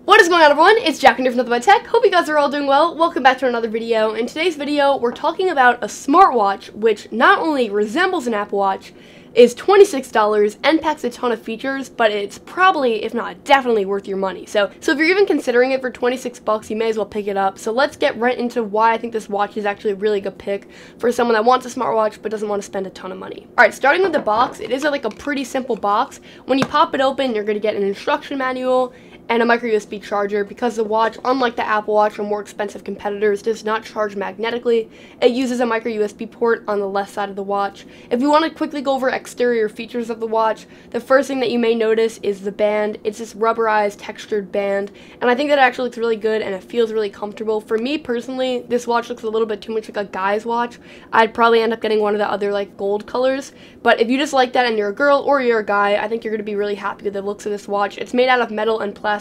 What is going on, everyone? It's Jack and Nothing But Tech. Hope you guys are all doing well. Welcome back to another video. In today's video, we're talking about a smartwatch which not only resembles an Apple Watch, is $26 and packs a ton of features, but it's probably, if not definitely, worth your money. So if you're even considering it for 26 bucks, you may as well pick it up. So let's get right into why I think this watch is actually a really good pick for someone that wants a smartwatch but doesn't want to spend a ton of money. Alright, starting with the box, it is like a pretty simple box. When you pop it open, you're going to get an instruction manual and a micro USB charger, because the watch, unlike the Apple Watch or more expensive competitors, does not charge magnetically. It uses a micro USB port on the left side of the watch. If you want to quickly go over exterior features of the watch, the first thing that you may notice is the band. It's this rubberized, textured band, and I think that it actually looks really good and it feels really comfortable. For me personally, this watch looks a little bit too much like a guy's watch. I'd probably end up getting one of the other like gold colors, but if you just like that and you're a girl or you're a guy, I think you're going to be really happy with the looks of this watch. It's made out of metal and plastic,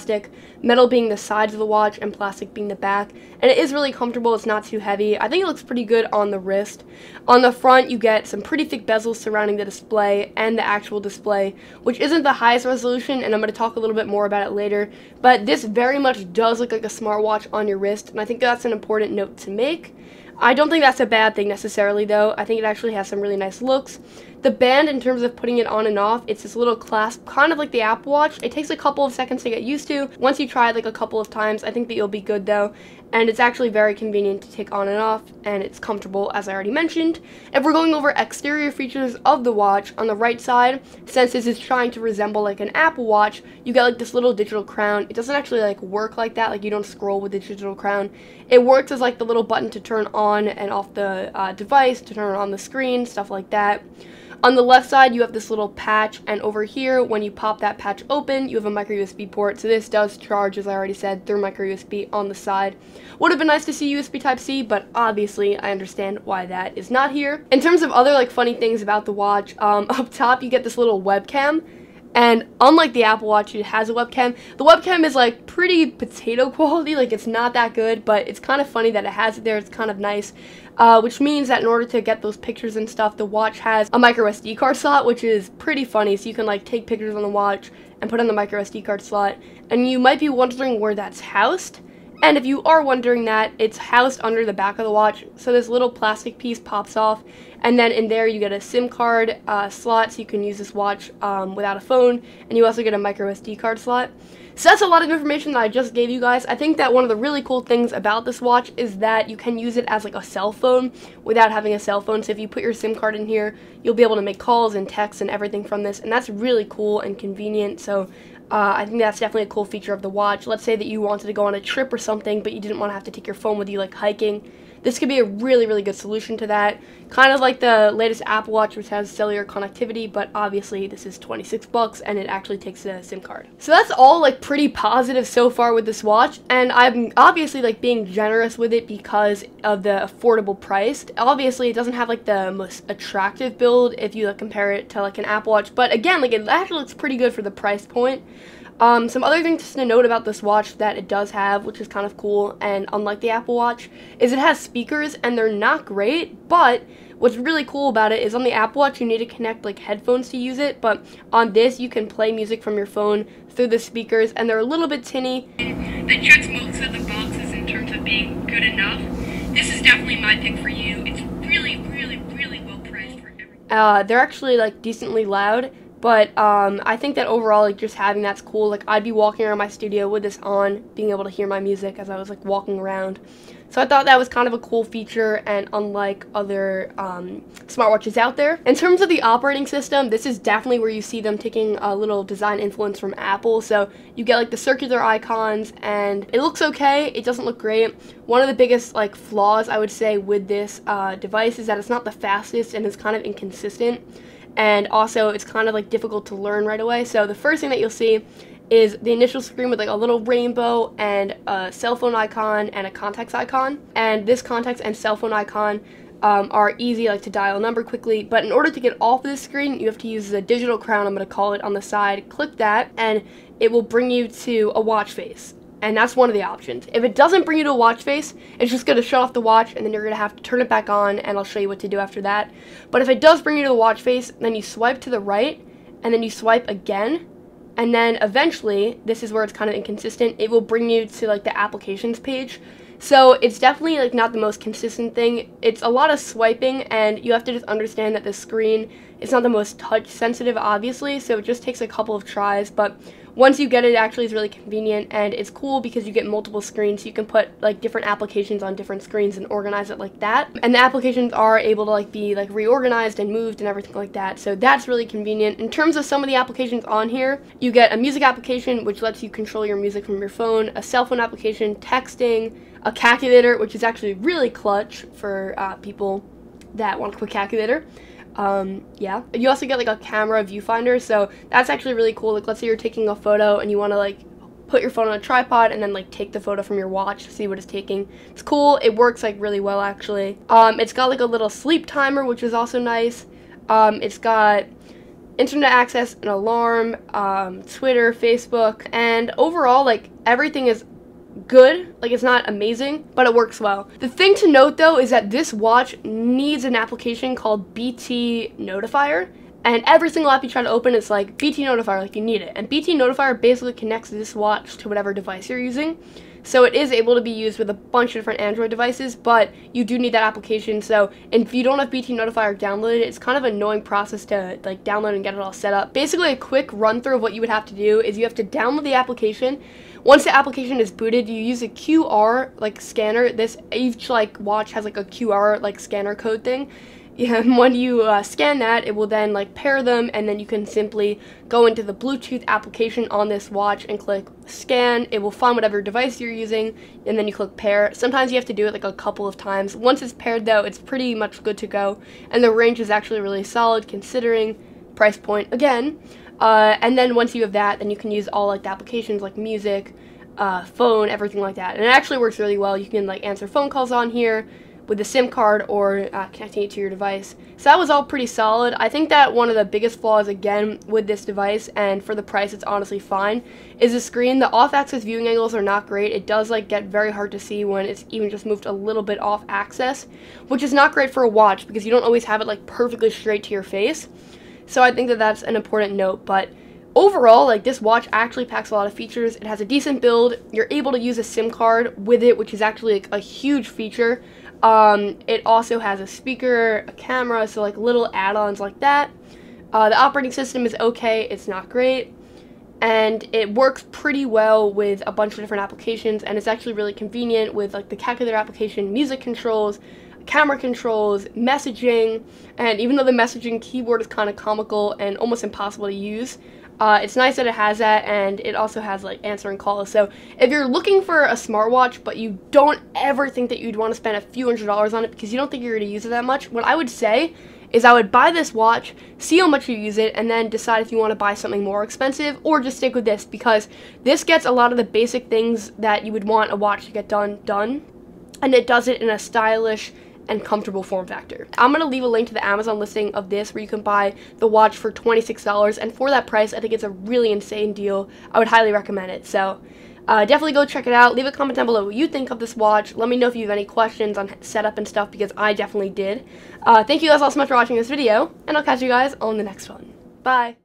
metal being the sides of the watch and plastic being the back, and it is really comfortable. It's not too heavy. I think it looks pretty good on the wrist. On the front, you get some pretty thick bezels surrounding the display and the actual display, which isn't the highest resolution, and I'm going to talk a little bit more about it later, but this very much does look like a smartwatch on your wrist, and I think that's an important note to make. I don't think that's a bad thing necessarily, though. I think it actually has some really nice looks. The band, in terms of putting it on and off, it's this little clasp, kind of like the Apple Watch. It takes a couple of seconds to get used to. Once you try it like a couple of times, I think that you'll be good, though. And it's actually very convenient to take on and off, and it's comfortable, as I already mentioned. If we're going over exterior features of the watch, on the right side, since this is trying to resemble like an Apple Watch, you get like this little digital crown. It doesn't actually like work like that, like you don't scroll with the digital crown. It works as like the little button to turn on and off the device, to turn on the screen, stuff like that. On the left side, you have this little patch, and over here, when you pop that patch open, you have a micro USB port. So this does charge, as I already said, through micro USB on the side. Would have been nice to see USB Type-C, but obviously I understand why that is not here. In terms of other like funny things about the watch, up top you get this little webcam. And unlike the Apple Watch, it has a webcam. The webcam is like pretty potato quality, like it's not that good, but it's kind of funny that it has it there. It's kind of nice, which means that in order to get those pictures and stuff, the watch has a micro SD card slot, which is pretty funny. So you can like take pictures on the watch and put in the micro SD card slot. And you might be wondering where that's housed. And if you are wondering that, it's housed under the back of the watch. So this little plastic piece pops off, and then in there you get a SIM card slot, so you can use this watch without a phone, and you also get a micro SD card slot. So that's a lot of information that I just gave you guys. I think that one of the really cool things about this watch is that you can use it as like a cell phone without having a cell phone. So if you put your SIM card in here, you'll be able to make calls and texts and everything from this, and that's really cool and convenient. So I think that's definitely a cool feature of the watch. Let's say that you wanted to go on a trip or something, but you didn't want to have to take your phone with you like hiking. This could be a really, really good solution to that. Kind of like the latest Apple Watch, which has cellular connectivity, but obviously this is 26 bucks and it actually takes a SIM card. So that's all like pretty positive so far with this watch, and I'm obviously like being generous with it because of the affordable price. Obviously it doesn't have like the most attractive build if you like compare it to like an Apple Watch, but again, like it actually looks pretty good for the price point. Some other things to note about this watch that it does have, which is kind of cool, and unlike the Apple Watch, is it has speakers, and they're not great, but what's really cool about it is on the Apple Watch you need to connect like headphones to use it, but on this you can play music from your phone through the speakers, and they're a little bit tinny. That checks most of the boxes in terms of being good enough. This is definitely my pick for you. It's really, really, really well priced for everything. They're actually like decently loud. But I think that overall, like, just having that's cool. Like, I'd be walking around my studio with this on, being able to hear my music as I was, like, walking around. So I thought that was kind of a cool feature, and unlike other smartwatches out there. In terms of the operating system, this is definitely where you see them taking a little design influence from Apple. So you get, like, the circular icons, and it looks okay. It doesn't look great. One of the biggest, like, flaws, I would say, with this device is that it's not the fastest, and it's kind of inconsistent. And also it's kind of like difficult to learn right away. So the first thing that you'll see is the initial screen with like a little rainbow and a cell phone icon and a contacts icon. And this contacts and cell phone icon are easy like to dial a number quickly, but in order to get off of this screen you have to use the digital crown, I'm going to call it, on the side. Click that and it will bring you to a watch face. And that's one of the options. If it doesn't bring you to a watch face, it's just going to shut off the watch, and then you're going to have to turn it back on, and I'll show you what to do after that. But if it does bring you to the watch face, then you swipe to the right, and then you swipe again, and then eventually, this is where it's kind of inconsistent, it will bring you to like the applications page. So it's definitely like not the most consistent thing. It's a lot of swiping, and you have to just understand that the screen is not the most touch sensitive, obviously, so it just takes a couple of tries, but once you get it, actually is really convenient, and it's cool because you get multiple screens, so you can put like different applications on different screens and organize it like that. And the applications are able to like be like reorganized and moved and everything like that, so that's really convenient. In terms of some of the applications on here, you get a music application, which lets you control your music from your phone, a cell phone application, texting, a calculator, which is actually really clutch for people that want a quick calculator. Yeah. You also get like a camera viewfinder, so that's actually really cool. Like, let's say you're taking a photo and you want to like put your phone on a tripod and then like take the photo from your watch to see what it's taking. It's cool. It works like really well, actually. It's got like a little sleep timer, which is also nice. It's got internet access, an alarm, Twitter, Facebook, and overall like everything is good. Like, it's not amazing, but it works well. The thing to note though is that this watch needs an application called BT Notifier, and every single app you try to open, it's like BT Notifier, like you need it. And BT Notifier basically connects this watch to whatever device you're using, so it is able to be used with a bunch of different Android devices, but you do need that application. So if you don't have BT Notifier downloaded, it's kind of an annoying process to like download and get it all set up. Basically, a quick run through of what you would have to do is you have to download the application. Once the application is booted, you use a QR like scanner. Each like watch has like a QR like scanner code thing. Yeah, and when you scan that, it will then like pair them, and then you can simply go into the Bluetooth application on this watch and click scan. It will find whatever device you're using, and then you click pair. Sometimes you have to do it like a couple of times. Once it's paired though, it's pretty much good to go, and the range is actually really solid considering price point again. And then once you have that, then you can use all like the applications like music, phone, everything like that. And it actually works really well. You can like answer phone calls on here with the SIM card or connecting it to your device. So that was all pretty solid. I think that one of the biggest flaws, again, with this device, and for the price it's honestly fine, is the screen. The off-axis viewing angles are not great. It does like get very hard to see when it's even just moved a little bit off axis, which is not great for a watch because you don't always have it like perfectly straight to your face. So I think that that's an important note, but overall, like, this watch actually packs a lot of features. It has a decent build. You're able to use a SIM card with it, which is actually like a huge feature. It also has a speaker, a camera, so like little add-ons like that. The operating system is okay, it's not great, and it works pretty well with a bunch of different applications, and it's actually really convenient with like the calculator application, music controls, camera controls, messaging, and even though the messaging keyboard is kind of comical and almost impossible to use, it's nice that it has that, and it also has like answering calls. So if you're looking for a smartwatch but you don't ever think that you'd want to spend a few $100s on it because you don't think you're going to use it that much, what I would say is I would buy this watch, see how much you use it, and then decide if you want to buy something more expensive or just stick with this, because this gets a lot of the basic things that you would want a watch to get done, and it does it in a stylish and comfortable form factor. I'm going to leave a link to the Amazon listing of this where you can buy the watch for $26, and for that price I think it's a really insane deal. I would highly recommend it. So definitely go check it out. Leave a comment down below what you think of this watch. Let me know if you have any questions on setup and stuff, because I definitely did. Thank you guys all so much for watching this video, and I'll catch you guys on the next one. Bye!